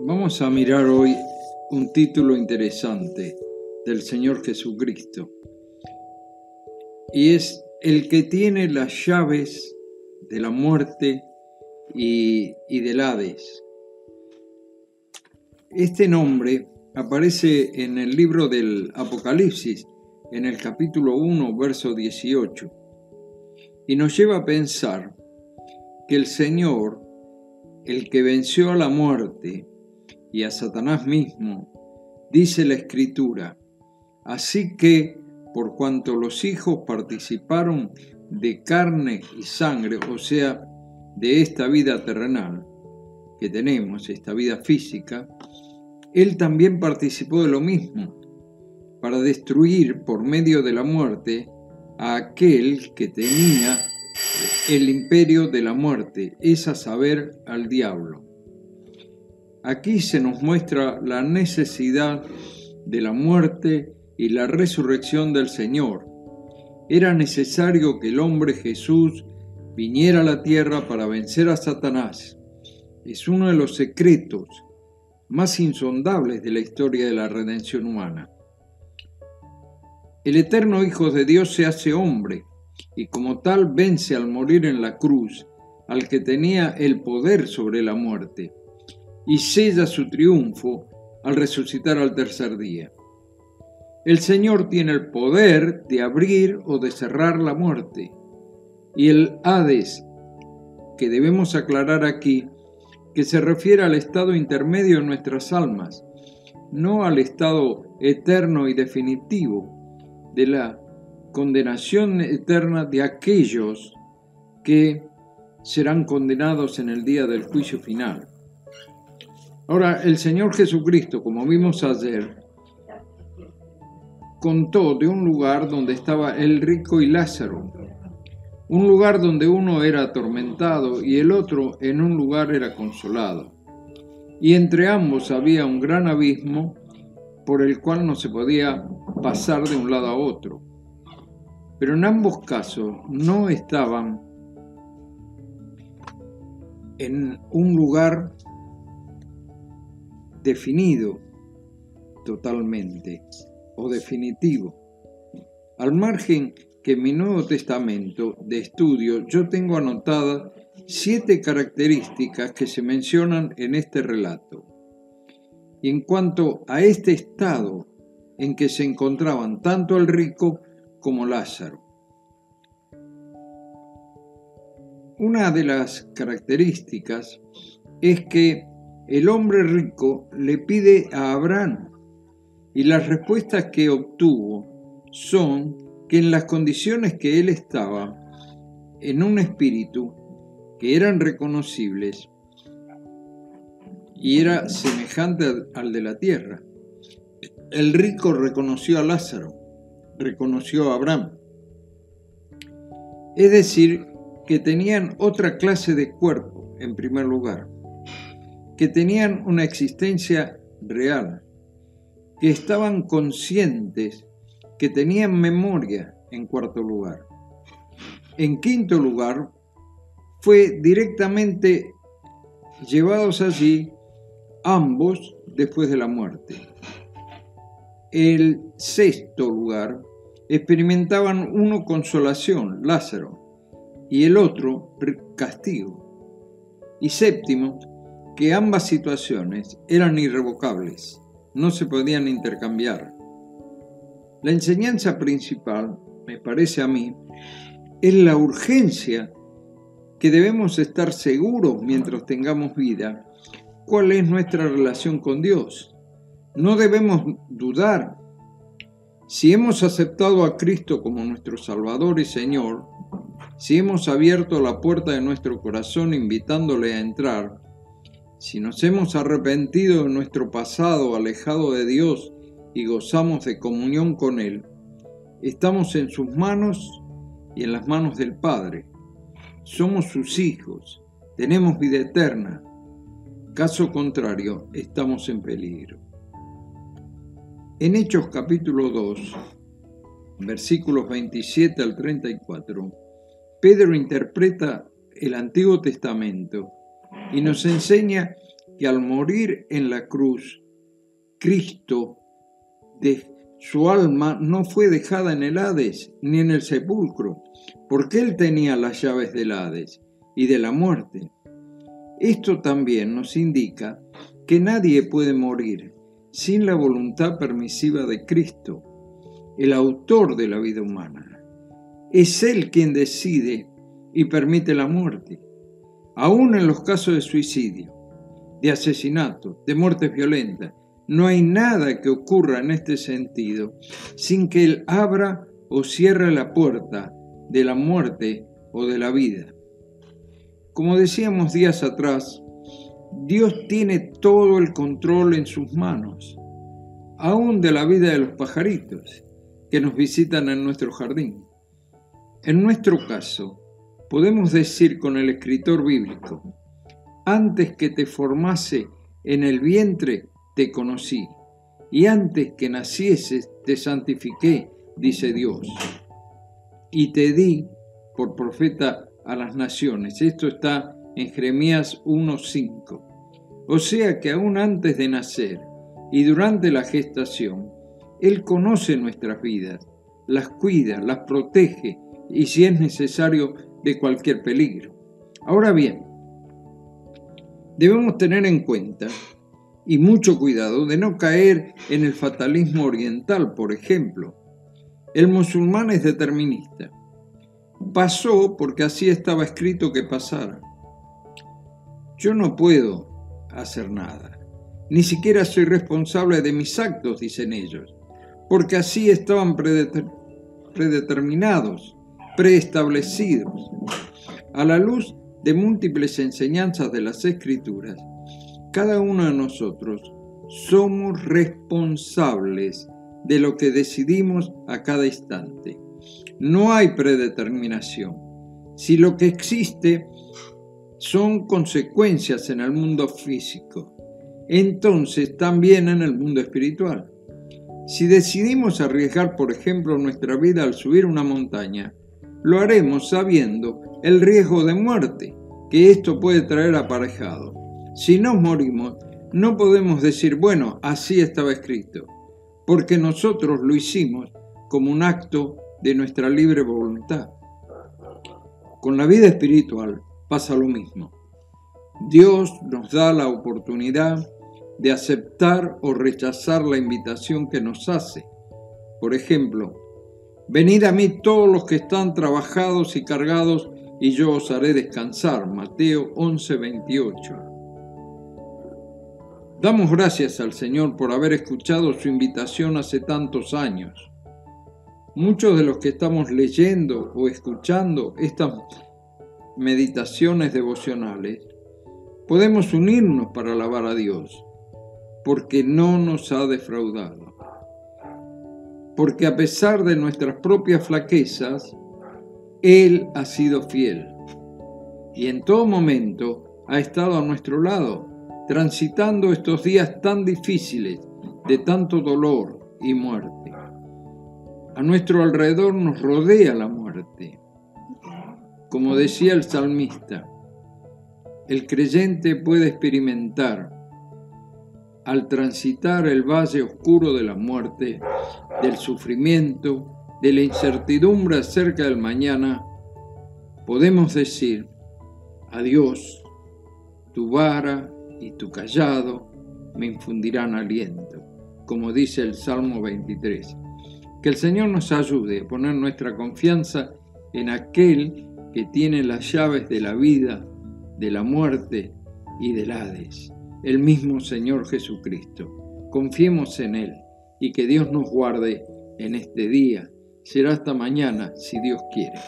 Vamos a mirar hoy un título interesante del Señor Jesucristo, y es el que tiene las llaves de la muerte y del Hades. Este nombre aparece en el libro del Apocalipsis, en el capítulo 1, verso 18, y nos lleva a pensar que el Señor, el que venció a la muerte y a Satanás mismo, dice la Escritura: así que, por cuanto los hijos participaron de carne y sangre, o sea, de esta vida terrenal que tenemos, esta vida física, Él también participó de lo mismo, para destruir por medio de la muerte a aquel que tenía el imperio de la muerte, es a saber, al diablo. Aquí se nos muestra la necesidad de la muerte y la resurrección del Señor. Era necesario que el hombre Jesús viniera a la tierra para vencer a Satanás. Es uno de los secretos más insondables de la historia de la redención humana. El eterno Hijo de Dios se hace hombre y como tal vence al morir en la cruz al que tenía el poder sobre la muerte, y sella su triunfo al resucitar al tercer día. El Señor tiene el poder de abrir o de cerrar la muerte, y el Hades, que debemos aclarar aquí, que se refiere al estado intermedio de nuestras almas, no al estado eterno y definitivo de la condenación eterna de aquellos que serán condenados en el día del juicio final. Ahora, el Señor Jesucristo, como vimos ayer, contó de un lugar donde estaba el rico y Lázaro, un lugar donde uno era atormentado y el otro en un lugar era consolado, y entre ambos había un gran abismo por el cual no se podía pasar de un lado a otro. Pero en ambos casos no estaban en un lugar definido totalmente o definitivo. Al margen que en mi Nuevo Testamento de estudio yo tengo anotadas 7 características que se mencionan en este relato. Y en cuanto a este estado en que se encontraban tanto el rico como Lázaro. Una de las características es que el hombre rico le pide a Abraham, y las respuestas que obtuvo son que en las condiciones que él estaba, en un espíritu que eran reconocibles y era semejante al de la tierra. El rico reconoció a Lázaro, reconoció a Abraham. Es decir, que tenían otra clase de cuerpo, en primer lugar, que tenían una existencia real, que estaban conscientes, que tenían memoria, en cuarto lugar. En quinto lugar, fue directamente llevados allí ambos después de la muerte. El sexto lugar, experimentaban uno consolación, Lázaro, y el otro castigo. Y séptimo, que ambas situaciones eran irrevocables, no se podían intercambiar. La enseñanza principal, me parece a mí, es la urgencia que debemos estar seguros mientras tengamos vida, cuál es nuestra relación con Dios. No debemos dudar. Si hemos aceptado a Cristo como nuestro Salvador y Señor, si hemos abierto la puerta de nuestro corazón invitándole a entrar, si nos hemos arrepentido de nuestro pasado alejado de Dios y gozamos de comunión con Él, estamos en sus manos y en las manos del Padre. Somos sus hijos, tenemos vida eterna. Caso contrario, estamos en peligro. En Hechos capítulo 2, versículos 27 al 34, Pedro interpreta el Antiguo Testamento y nos enseña que al morir en la cruz, Cristo, su alma no fue dejada en el Hades ni en el sepulcro, porque Él tenía las llaves del Hades y de la muerte. Esto también nos indica que nadie puede morir sin la voluntad permisiva de Cristo, el autor de la vida humana. Es Él quien decide y permite la muerte, aún en los casos de suicidio, de asesinato, de muertes violentas. No hay nada que ocurra en este sentido sin que Él abra o cierre la puerta de la muerte o de la vida. Como decíamos días atrás, Dios tiene todo el control en sus manos, aún de la vida de los pajaritos que nos visitan en nuestro jardín. En nuestro caso, podemos decir con el escritor bíblico: antes que te formase en el vientre, te conocí, y antes que nacieses, te santifiqué, dice Dios, y te di por profeta a las naciones. Esto está en Jeremías 1:5. O sea que aún antes de nacer y durante la gestación, Él conoce nuestras vidas, las cuida, las protege y, si es necesario, de cualquier peligro. Ahora bien, debemos tener en cuenta y mucho cuidado de no caer en el fatalismo oriental, por ejemplo. El musulmán es determinista. Pasó porque así estaba escrito que pasara. Yo no puedo hacer nada, ni siquiera soy responsable de mis actos, dicen ellos, porque así estaban predeterminados, preestablecidos. A la luz de múltiples enseñanzas de las Escrituras, cada uno de nosotros somos responsables de lo que decidimos a cada instante. No hay predeterminación. Si lo que existe son consecuencias en el mundo físico, entonces también en el mundo espiritual. Si decidimos arriesgar, por ejemplo, nuestra vida al subir una montaña, lo haremos sabiendo el riesgo de muerte que esto puede traer aparejado. Si nos morimos, no podemos decir, bueno, así estaba escrito, porque nosotros lo hicimos como un acto de nuestra libre voluntad. Con la vida espiritual pasa lo mismo. Dios nos da la oportunidad de aceptar o rechazar la invitación que nos hace. Por ejemplo, venid a mí todos los que están trabajados y cargados, y yo os haré descansar. Mateo 11:28. Damos gracias al Señor por haber escuchado su invitación hace tantos años. Muchos de los que estamos leyendo o escuchando estas meditaciones devocionales, podemos unirnos para alabar a Dios, porque no nos ha defraudado. Porque a pesar de nuestras propias flaquezas, Él ha sido fiel y en todo momento ha estado a nuestro lado, transitando estos días tan difíciles de tanto dolor y muerte. A nuestro alrededor nos rodea la muerte. Como decía el salmista, el creyente puede experimentar, al transitar el valle oscuro de la muerte, del sufrimiento, de la incertidumbre acerca del mañana, podemos decir: adiós, tu vara y tu cayado me infundirán aliento, como dice el Salmo 23. Que el Señor nos ayude a poner nuestra confianza en aquel que tiene las llaves de la vida, de la muerte y del Hades, el mismo Señor Jesucristo. Confiemos en Él y que Dios nos guarde en este día. Será hasta mañana, si Dios quiere.